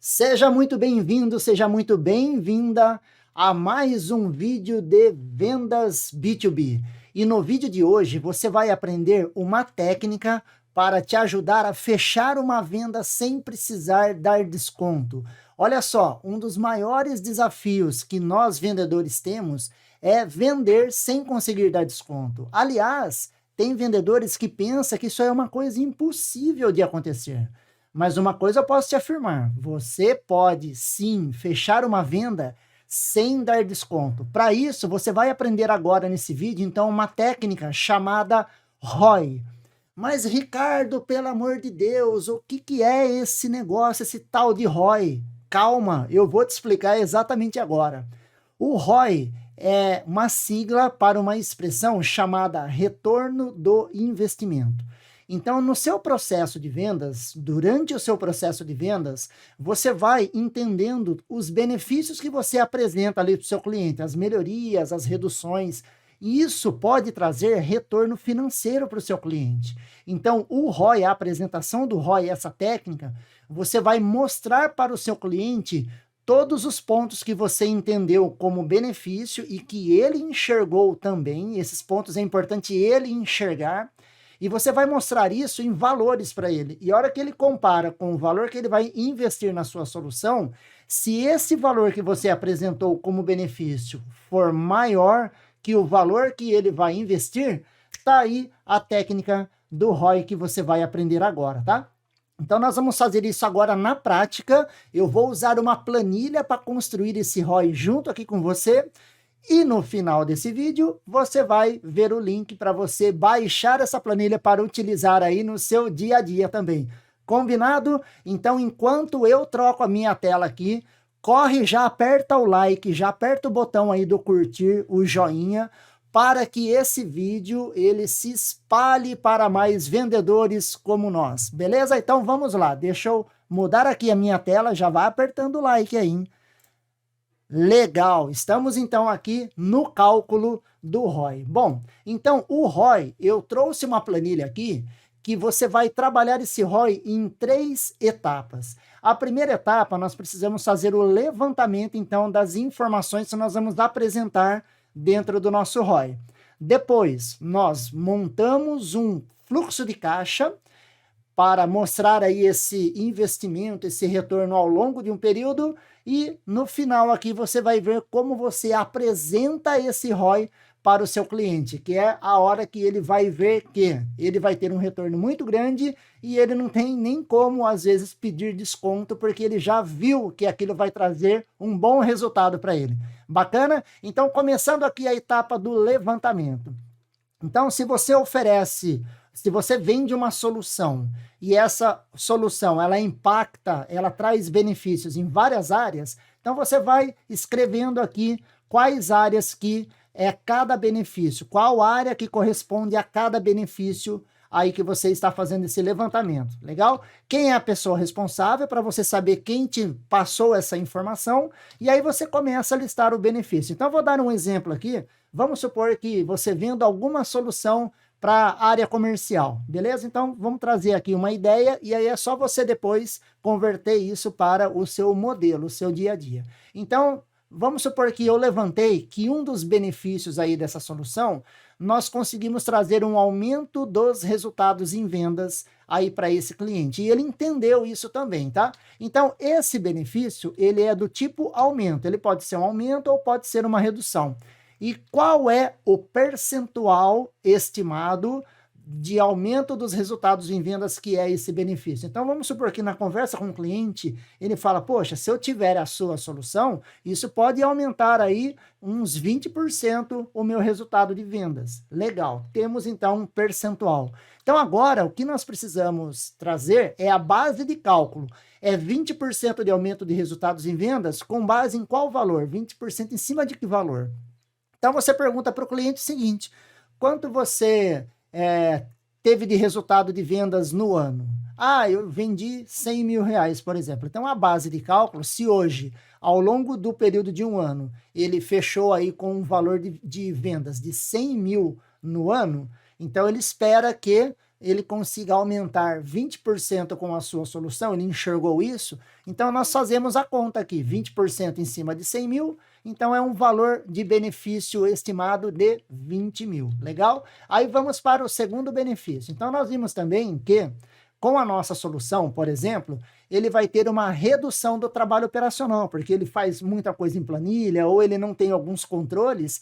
Seja muito bem-vindo, seja muito bem-vinda a mais um vídeo de vendas B2B. E no vídeo de hoje você vai aprender uma técnica para te ajudar a fechar uma venda sem precisar dar desconto. Olha só, um dos maiores desafios que nós vendedores temos é vender sem conseguir dar desconto. Aliás, tem vendedores que pensam que isso é uma coisa impossível de acontecer. Mas uma coisa eu posso te afirmar, você pode sim fechar uma venda sem dar desconto. Para isso, você vai aprender agora nesse vídeo, então, uma técnica chamada ROI. Mas, Ricardo, pelo amor de Deus, o que é esse negócio, esse tal de ROI? Calma, eu vou te explicar exatamente agora. O ROI é uma sigla para uma expressão chamada retorno do investimento. Então, no seu processo de vendas, durante o seu processo de vendas, você vai entendendo os benefícios que você apresenta ali para o seu cliente, as melhorias, as reduções, e isso pode trazer retorno financeiro para o seu cliente. Então, o ROI, a apresentação do ROI, essa técnica, você vai mostrar para o seu cliente todos os pontos que você entendeu como benefício e que ele enxergou também. Esses pontos é importante ele enxergar. E você vai mostrar isso em valores para ele. E a hora que ele compara com o valor que ele vai investir na sua solução, se esse valor que você apresentou como benefício for maior que o valor que ele vai investir, tá aí a técnica do ROI que você vai aprender agora, tá? Então, nós vamos fazer isso agora na prática. Eu vou usar uma planilha para construir esse ROI junto aqui com você. E no final desse vídeo, você vai ver o link para você baixar essa planilha para utilizar aí no seu dia a dia também. Combinado? Então, enquanto eu troco a minha tela aqui, corre, já aperta o like, já aperta o botão aí do curtir, o joinha, para que esse vídeo ele se espalhe para mais vendedores como nós. Beleza? Então, vamos lá. Deixa eu mudar aqui a minha tela, já vai apertando o like aí, hein? Legal, estamos então aqui no cálculo do ROI. Bom, então o ROI, eu trouxe uma planilha aqui que você vai trabalhar esse ROI em 3 etapas. A primeira etapa, nós precisamos fazer o levantamento então das informações que nós vamos apresentar dentro do nosso ROI. Depois, nós montamos um fluxo de caixa para mostrar aí esse investimento, esse retorno ao longo de um período, e no final aqui você vai ver como você apresenta esse ROI para o seu cliente, que é a hora que ele vai ver que ele vai ter um retorno muito grande e ele não tem nem como, às vezes, pedir desconto, porque ele já viu que aquilo vai trazer um bom resultado para ele. Bacana? Então, começando aqui a etapa do levantamento. Então, se você vende uma solução e essa solução ela impacta, ela traz benefícios em várias áreas, então você vai escrevendo aqui quais áreas que é cada benefício, qual área que corresponde a cada benefício aí que você está fazendo esse levantamento, legal? Quem é a pessoa responsável para você saber quem te passou essa informação, e aí você começa a listar o benefício. Então, eu vou dar um exemplo aqui. Vamos supor que você venda alguma solução para a área comercial, beleza? Então, vamos trazer aqui uma ideia e aí é só você depois converter isso para o seu modelo, o seu dia a dia. Então, vamos supor que eu levantei que um dos benefícios aí dessa solução, nós conseguimos trazer um aumento dos resultados em vendas aí para esse cliente. E ele entendeu isso também, tá? Então, esse benefício, ele é do tipo aumento. Ele pode ser um aumento ou pode ser uma redução. E qual é o percentual estimado de aumento dos resultados em vendas que é esse benefício? Então, vamos supor que na conversa com o cliente, ele fala, poxa, se eu tiver a sua solução, isso pode aumentar aí uns 20% o meu resultado de vendas. Legal, temos então um percentual. Então, agora, o que nós precisamos trazer é a base de cálculo. É 20% de aumento de resultados em vendas com base em qual valor? 20% em cima de que valor? Então, você pergunta para o cliente o seguinte, quanto você teve de resultado de vendas no ano? Ah, eu vendi 100 mil reais, por exemplo. Então, a base de cálculo, se hoje, ao longo do período de um ano, ele fechou aí com um valor de vendas de 100 mil no ano, então ele espera que ele consiga aumentar 20% com a sua solução, ele enxergou isso, então nós fazemos a conta aqui, 20% em cima de 100 mil, então é um valor de benefício estimado de 20 mil, legal? Aí vamos para o segundo benefício. Então nós vimos também que com a nossa solução, por exemplo, ele vai ter uma redução do trabalho operacional, porque ele faz muita coisa em planilha ou ele não tem alguns controles,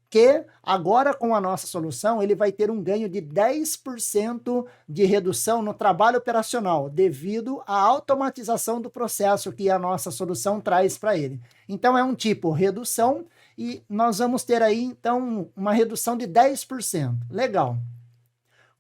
que agora com a nossa solução ele vai ter um ganho de 10% de redução no trabalho operacional, devido à automatização do processo que a nossa solução traz para ele. Então é um tipo redução e nós vamos ter aí então uma redução de 10%. Legal.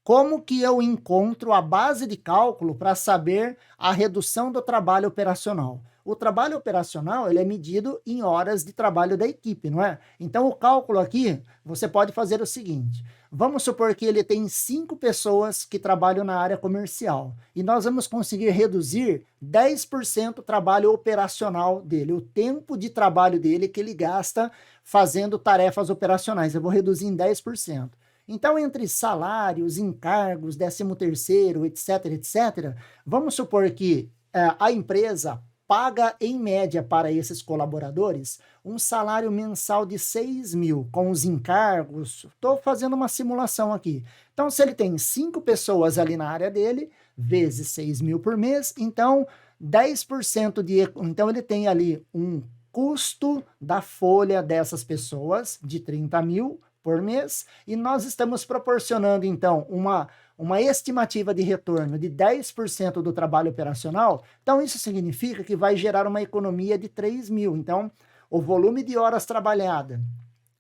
Como que eu encontro a base de cálculo para saber a redução do trabalho operacional? O trabalho operacional ele é medido em horas de trabalho da equipe, não é? Então, o cálculo aqui, você pode fazer o seguinte. Vamos supor que ele tem 5 pessoas que trabalham na área comercial. E nós vamos conseguir reduzir 10% o trabalho operacional dele, o tempo de trabalho dele que ele gasta fazendo tarefas operacionais. Eu vou reduzir em 10%. Então, entre salários, encargos, 13º, etc., etc., vamos supor que a empresa paga, em média, para esses colaboradores, um salário mensal de 6 mil, com os encargos. Estou fazendo uma simulação aqui. Então, se ele tem 5 pessoas ali na área dele, vezes 6 mil por mês, então, 10% de... Então, ele tem ali um custo da folha dessas pessoas de 30 mil por mês, e nós estamos proporcionando, então, uma estimativa de retorno de 10% do trabalho operacional. Então, isso significa que vai gerar uma economia de 3 mil. Então, o volume de horas trabalhadas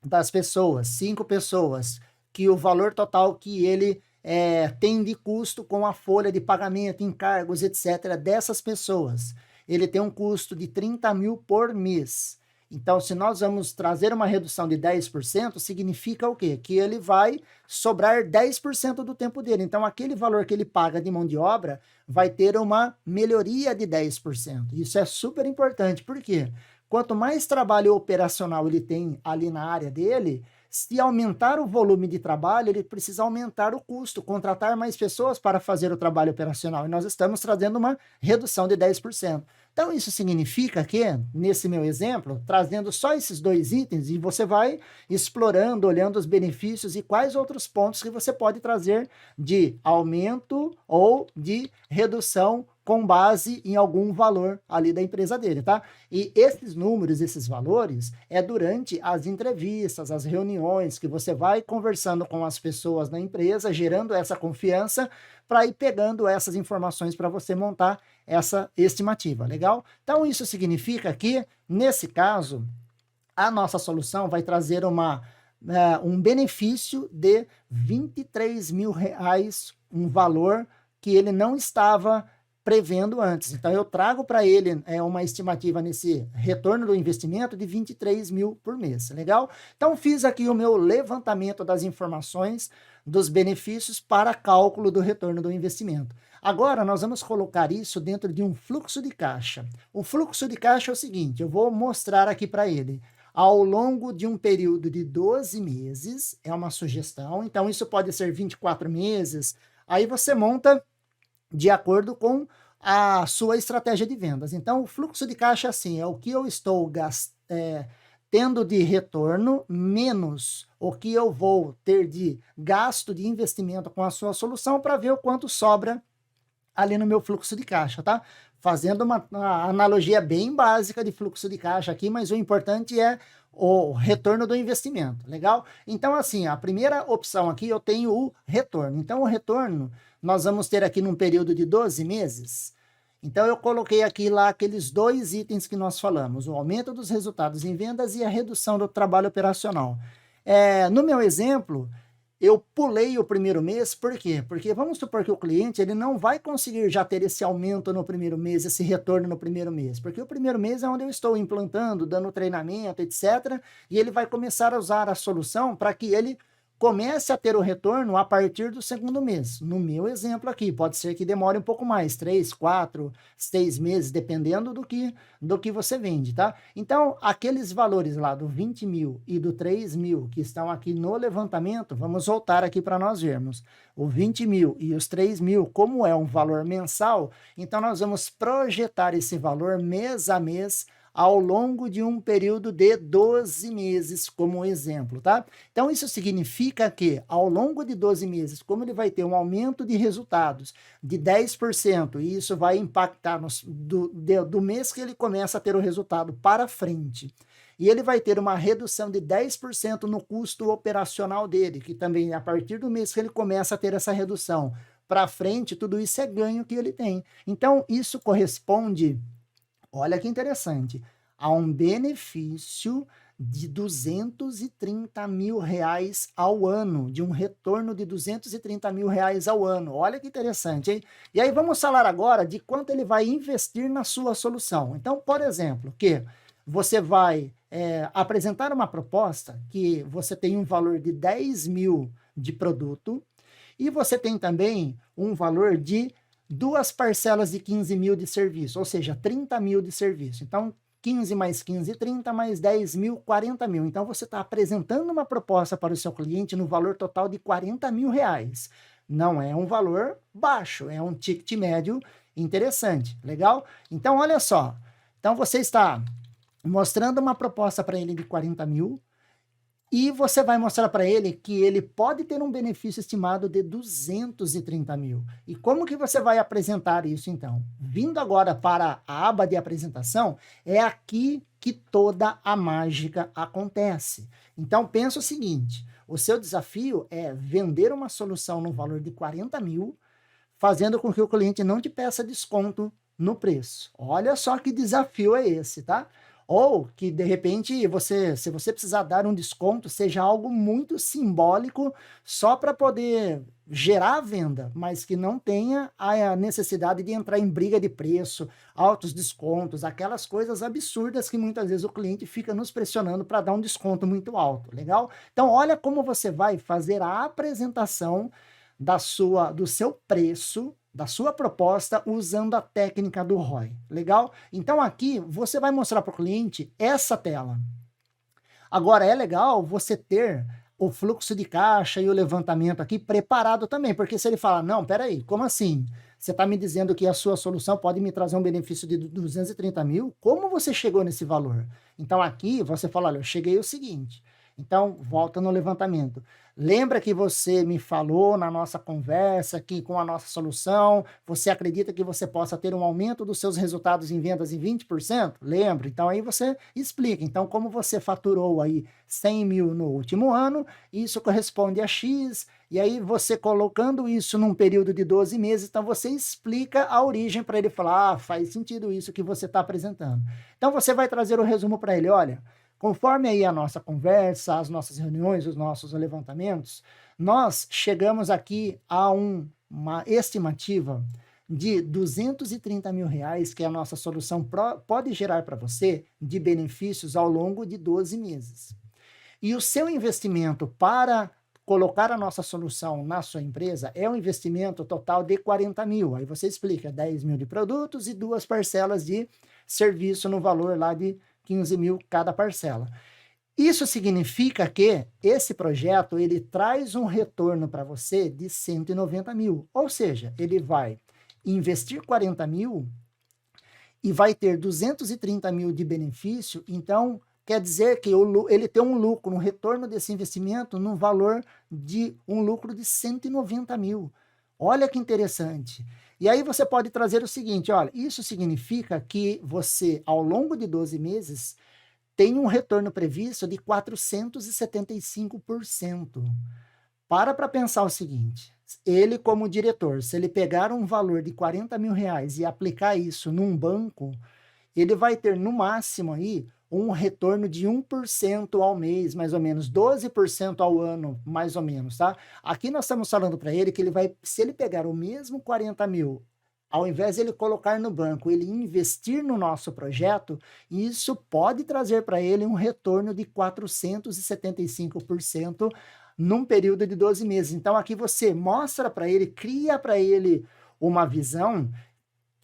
das pessoas, 5 pessoas, que o valor total que ele tem de custo com a folha de pagamento, encargos, etc., dessas pessoas, ele tem um custo de 30 mil por mês. Então, se nós vamos trazer uma redução de 10%, significa o quê? Que ele vai sobrar 10% do tempo dele. Então, aquele valor que ele paga de mão de obra vai ter uma melhoria de 10%. Isso é super importante. Por quê? Quanto mais trabalho operacional ele tem ali na área dele, se aumentar o volume de trabalho, ele precisa aumentar o custo, contratar mais pessoas para fazer o trabalho operacional. E nós estamos trazendo uma redução de 10%. Então, isso significa que, nesse meu exemplo, trazendo só esses 2 itens, e você vai explorando, olhando os benefícios e quais outros pontos que você pode trazer de aumento ou de redução com base em algum valor ali da empresa dele, tá? E esses números, esses valores, é durante as entrevistas, as reuniões, que você vai conversando com as pessoas na empresa, gerando essa confiança, para ir pegando essas informações para você montar essa estimativa, legal? Então, isso significa que, nesse caso, a nossa solução vai trazer um benefício de 23 mil reais, um valor que ele não estava prevendo antes. Então, eu trago para ele uma estimativa nesse retorno do investimento de 23 mil por mês, legal? Então, fiz aqui o meu levantamento das informações dos benefícios para cálculo do retorno do investimento. Agora, nós vamos colocar isso dentro de um fluxo de caixa. O fluxo de caixa é o seguinte, eu vou mostrar aqui para ele. Ao longo de um período de 12 meses, é uma sugestão, então isso pode ser 24 meses, aí você monta de acordo com a sua estratégia de vendas. Então, o fluxo de caixa, assim, é o que eu estou tendo de retorno, menos o que eu vou ter de gasto de investimento com a sua solução, para ver o quanto sobra ali no meu fluxo de caixa, tá? Fazendo uma analogia bem básica de fluxo de caixa aqui, mas o importante é o retorno do investimento, legal? Então, assim, a primeira opção aqui eu tenho o retorno. Então, o retorno nós vamos ter aqui num período de 12 meses. Então, eu coloquei aqui lá aqueles 2 itens que nós falamos, o aumento dos resultados em vendas e a redução do trabalho operacional. No meu exemplo, eu pulei o primeiro mês, por quê? Porque vamos supor que o cliente ele não vai conseguir já ter esse aumento no primeiro mês, esse retorno no primeiro mês, porque o primeiro mês é onde eu estou implantando, dando treinamento, etc., e ele vai começar a usar a solução para que ele comece a ter o retorno a partir do segundo mês. No meu exemplo aqui, pode ser que demore um pouco mais, 3, 4, 6 meses, dependendo do que você vende, tá? Então, aqueles valores lá do 20 mil e do 3 mil que estão aqui no levantamento, vamos voltar aqui para nós vermos. o 20 mil e os 3 mil, como é um valor mensal, então nós vamos projetar esse valor mês a mês ao longo de um período de 12 meses, como exemplo, tá? Então, isso significa que, ao longo de 12 meses, como ele vai ter um aumento de resultados de 10%, e isso vai impactar do mês que ele começa a ter o resultado para frente, e ele vai ter uma redução de 10% no custo operacional dele, que também, a partir do mês que ele começa a ter essa redução para frente, tudo isso é ganho que ele tem. Então, isso corresponde, olha que interessante, a um benefício de 230 mil reais ao ano, de um retorno de 230 mil reais ao ano. Olha que interessante, hein? E aí vamos falar agora de quanto ele vai investir na sua solução. Então, por exemplo, que você vai apresentar uma proposta que você tem um valor de 10 mil de produto e você tem também um valor de 2 parcelas de 15 mil de serviço, ou seja, 30 mil de serviço. Então, 15 mais 15, 30 mais 10 mil, 40 mil. Então, você está apresentando uma proposta para o seu cliente no valor total de 40 mil reais. Não é um valor baixo, é um ticket médio interessante, legal? Então, olha só. Então, você está mostrando uma proposta para ele de 40 mil, e você vai mostrar para ele que ele pode ter um benefício estimado de 230 mil. E como que você vai apresentar isso, então? Vindo agora para a aba de apresentação, é aqui que toda a mágica acontece. Então, pensa o seguinte, o seu desafio é vender uma solução no valor de 40 mil, fazendo com que o cliente não te peça desconto no preço. Olha só que desafio é esse, tá? Ou que, de repente, se você precisar dar um desconto, seja algo muito simbólico só para poder gerar a venda, mas que não tenha a necessidade de entrar em briga de preço, altos descontos, aquelas coisas absurdas que muitas vezes o cliente fica nos pressionando para dar um desconto muito alto, legal? Então, olha como você vai fazer a apresentação do seu preço, da sua proposta, usando a técnica do ROI. Legal? Então, aqui, você vai mostrar para o cliente essa tela. Agora, é legal você ter o fluxo de caixa e o levantamento aqui preparado também, porque se ele falar, não, peraí, como assim? Você está me dizendo que a sua solução pode me trazer um benefício de 230 mil? Como você chegou nesse valor? Então, aqui, você fala, olha, eu cheguei o seguinte. Então, volta no levantamento. Lembra que você me falou na nossa conversa que com a nossa solução, você acredita que você possa ter um aumento dos seus resultados em vendas em 20%? Lembra? Então, aí você explica. Então, como você faturou aí 100 mil no último ano, isso corresponde a X, e aí você colocando isso num período de 12 meses, então você explica a origem para ele falar, ah, faz sentido isso que você está apresentando. Então, você vai trazer o resumo para ele, olha, conforme aí a nossa conversa, as nossas reuniões, os nossos levantamentos, nós chegamos aqui a uma estimativa de 230 mil reais que a nossa solução pode gerar para você de benefícios ao longo de 12 meses. E o seu investimento para colocar a nossa solução na sua empresa é um investimento total de 40 mil. Aí você explica 10 mil de produtos e 2 parcelas de serviço no valor lá de 15 mil cada parcela. Isso significa que esse projeto ele traz um retorno para você de 190 mil. Ou seja, ele vai investir 40 mil e vai ter 230 mil de benefício. Então, quer dizer que ele tem um lucro, um retorno desse investimento no valor de um lucro de 190 mil. Olha que interessante. E aí você pode trazer o seguinte, olha, isso significa que você, ao longo de 12 meses, tem um retorno previsto de 475%. Para pensar o seguinte, ele como diretor, se ele pegar um valor de 40 mil reais e aplicar isso num banco, ele vai ter no máximo aí um retorno de 1% ao mês, mais ou menos, 12% ao ano, mais ou menos, tá? Aqui nós estamos falando para ele que ele vai, se ele pegar o mesmo 40 mil, ao invés de ele colocar no banco, ele investir no nosso projeto, isso pode trazer para ele um retorno de 475% num período de 12 meses. Então, aqui você mostra para ele, cria para ele uma visão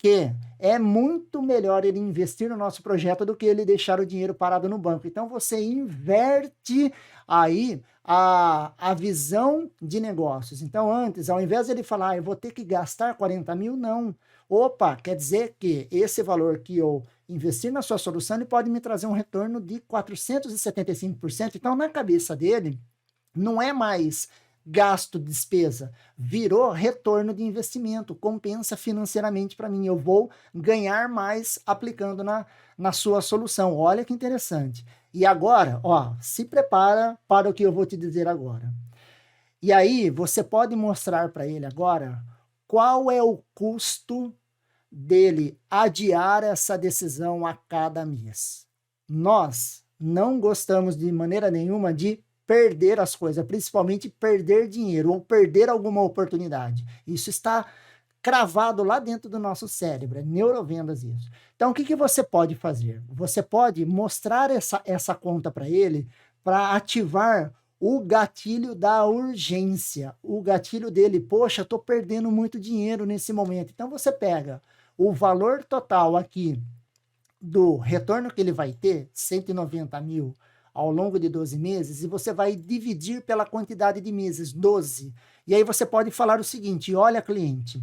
que é muito melhor ele investir no nosso projeto do que ele deixar o dinheiro parado no banco. Então, você inverte aí a visão de negócios. Então, antes, ao invés de ele falar, eu vou ter que gastar 40 mil, não. Opa, quer dizer que esse valor que eu investir na sua solução, ele pode me trazer um retorno de 475%. Então, na cabeça dele, não é mais gasto, despesa, virou retorno de investimento, compensa financeiramente para mim, eu vou ganhar mais aplicando na sua solução. Olha que interessante. E agora, ó, se prepara para o que eu vou te dizer agora. E aí, você pode mostrar para ele agora qual é o custo dele adiar essa decisão a cada mês. Nós não gostamos de maneira nenhuma de perder as coisas, principalmente perder dinheiro ou perder alguma oportunidade. Isso está cravado lá dentro do nosso cérebro, é neurovendas isso. Então, o que você pode fazer? Você pode mostrar essa conta para ele para ativar o gatilho da urgência. O gatilho dele, poxa, estou perdendo muito dinheiro nesse momento. Então, você pega o valor total aqui do retorno que ele vai ter, 190 mil, ao longo de 12 meses, e você vai dividir pela quantidade de meses, 12. E aí você pode falar o seguinte, olha, cliente,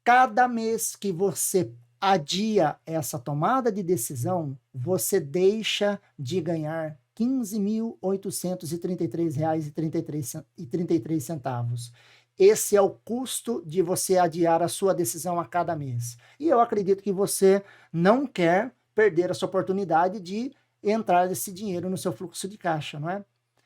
cada mês que você adia essa tomada de decisão, você deixa de ganhar R$ 15.833,33. Esse é o custo de você adiar a sua decisão a cada mês. E eu acredito que você não quer perder essa oportunidade de entrar esse dinheiro no seu fluxo de caixa, não é?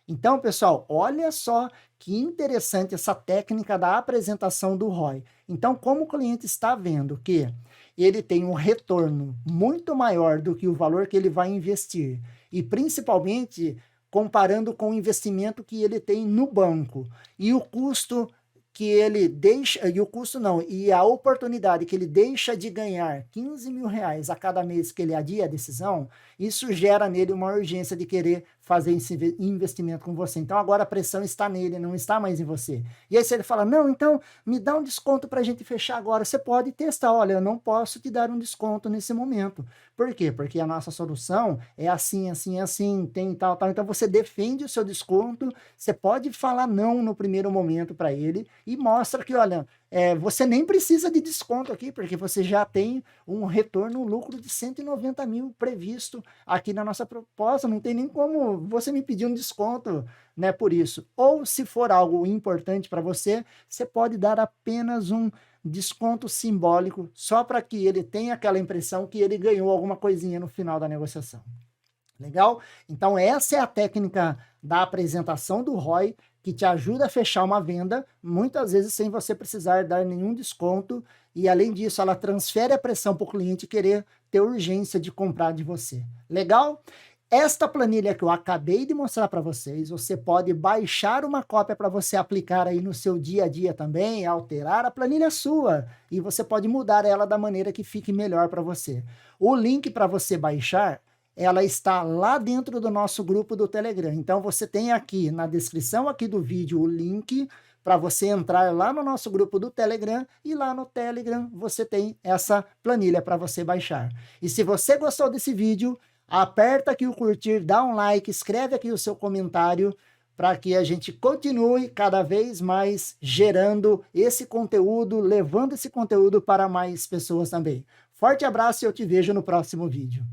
Então, pessoal, olha só que interessante essa técnica da apresentação do ROI. Então, como o cliente está vendo que ele tem um retorno muito maior do que o valor que ele vai investir, e principalmente comparando com o investimento que ele tem no banco, e o custo que ele deixa, e o custo não, e a oportunidade que ele deixa de ganhar R$ 15 mil a cada mês que ele adia a decisão, isso gera nele uma urgência de querer fazer esse investimento com você. Então agora a pressão está nele, não está mais em você. E aí se ele fala, não, então me dá um desconto para a gente fechar agora, você pode testar, olha, eu não posso te dar um desconto nesse momento. Por quê? Porque a nossa solução é assim, assim, assim, tem tal, tal. Então você defende o seu desconto, você pode falar não no primeiro momento para ele e mostra que, olha, você nem precisa de desconto aqui, porque você já tem um retorno, um lucro de 190 mil previsto aqui na nossa proposta, não tem nem como você me pedir um desconto, né, por isso. Ou se for algo importante para você, você pode dar apenas um desconto simbólico, só para que ele tenha aquela impressão que ele ganhou alguma coisinha no final da negociação. Legal? Então essa é a técnica da apresentação do ROI, que te ajuda a fechar uma venda, muitas vezes sem você precisar dar nenhum desconto, e além disso ela transfere a pressão para o cliente querer ter urgência de comprar de você. Legal? Esta planilha que eu acabei de mostrar para vocês, você pode baixar uma cópia para você aplicar aí no seu dia a dia também, alterar a planilha sua, e você pode mudar ela da maneira que fique melhor para você. O link para você baixar, ela está lá dentro do nosso grupo do Telegram. Então você tem aqui na descrição aqui do vídeo o link para você entrar lá no nosso grupo do Telegram, e lá no Telegram você tem essa planilha para você baixar. E se você gostou desse vídeo, aperta aqui o curtir, dá um like, escreve aqui o seu comentário para que a gente continue cada vez mais gerando esse conteúdo, levando esse conteúdo para mais pessoas também. Forte abraço e eu te vejo no próximo vídeo.